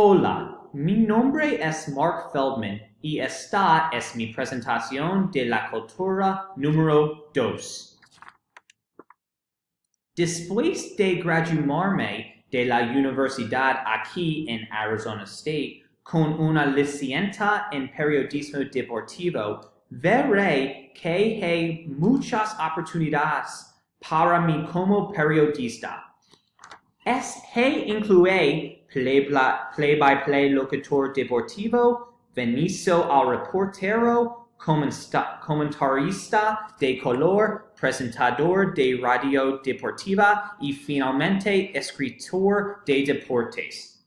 Hola, mi nombre es Mark Feldman y esta es mi presentación de la cultura número 2. Después de graduarme de la universidad aquí en Arizona State con una licencia en periodismo deportivo, veré que hay muchas oportunidades para mí como periodista. Incluye play-by-play locutor deportivo, venizo al reportero, comentarista de color, presentador de radio deportiva y finalmente escritor de deportes.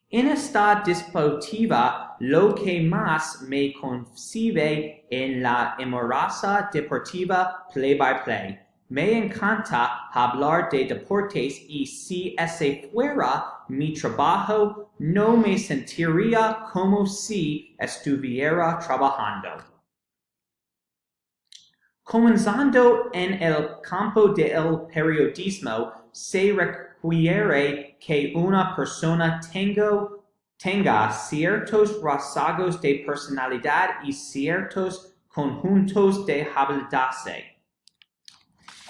En esta dispositiva, lo que más me concibe en la embaraza deportiva play-by-play. Me encanta hablar de deportes y si ese fuera mi trabajo, no me sentiría como si estuviera trabajando. Comenzando en el campo del periodismo, se requiere que una persona tenga ciertos rasgos de personalidad y ciertos conjuntos de habilidades.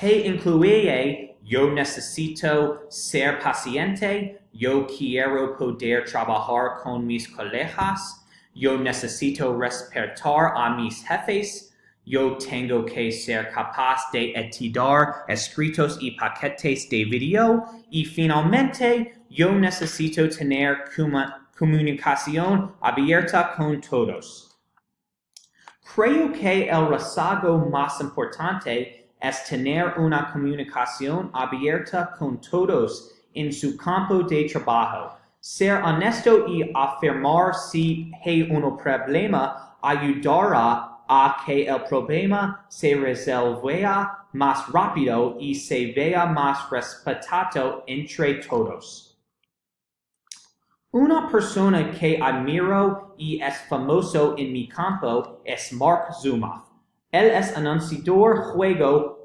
Incluye, yo necesito ser paciente, yo quiero poder trabajar con mis colegas, yo necesito respetar a mis jefes, yo tengo que ser capaz de editar escritos y paquetes de video y finalmente yo necesito tener comunicación abierta con todos. Creo que el rasgo más importante es tener una comunicación abierta con todos en su campo de trabajo. Ser honesto y afirmar si hay un problema ayudará a que el problema se resuelva más rápido y se vea más respetado entre todos. Una persona que admiro y es famoso en mi campo es Mark Zumoff. Él es anunciador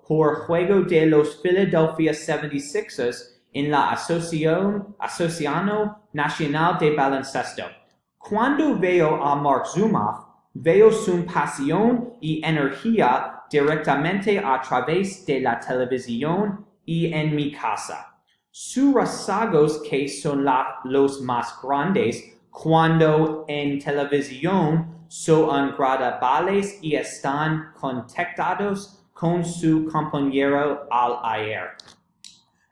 por juego de los Philadelphia 76ers en la Asociación Nacional de Baloncesto. Cuando veo a Mark Zumoff, veo su pasión y energía directamente a través de la televisión y en mi casa. Sus rasgos que son los más grandes cuando en televisión son agradables y están conectados con su compañero al aire.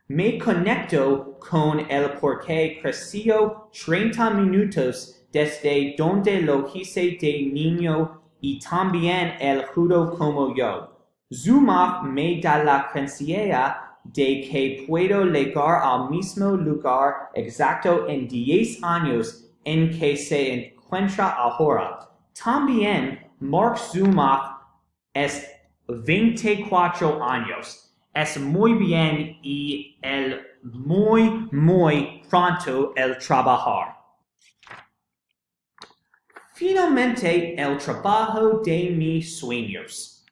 Me conecto con él porque creció 30 minutos desde donde lo hice de niño y también él jugó como yo. Zumoff me da la creencia de que puedo llegar al mismo lugar exacto en 10 años en que se encuentra ahora. También Mark Zumoff es 24 años. Es muy bien y él muy pronto el trabajar. Finalmente, el trabajo de mis sueños.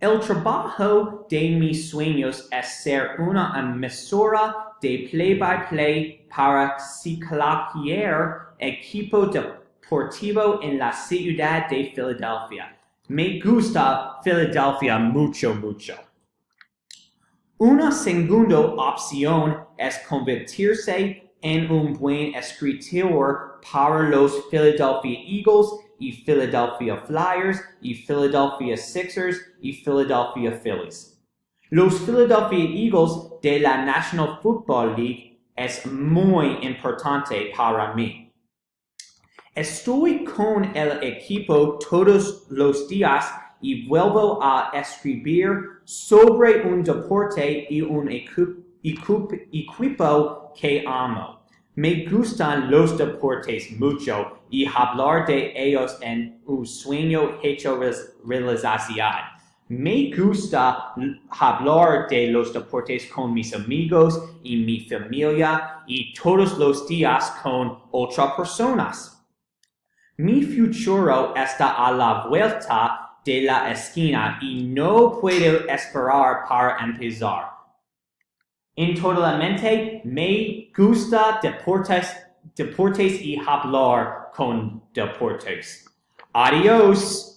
El trabajo de mis sueños es ser una emisora de play-by-play para cualquier equipo deportivo en la ciudad de Filadelfia. Me gusta Filadelfia mucho. Una segunda opción es convertirse en un buen escritor para los Philadelphia Eagles y Philadelphia Flyers y Philadelphia Sixers y Philadelphia Phillies. Los Philadelphia Eagles de la National Football League es muy importante para mí. Estoy con el equipo todos los días y vuelvo a escribir sobre un deporte y un equipo que amo. Me gustan los deportes mucho y hablar de ellos en un sueño hecho realización. Me gusta hablar de los deportes con mis amigos y mi familia y todos los días con otras personas. Mi futuro está a la vuelta de la esquina y no puedo esperar para empezar. En totalmente me gusta deportes deportes y hablar con deportes. Adiós.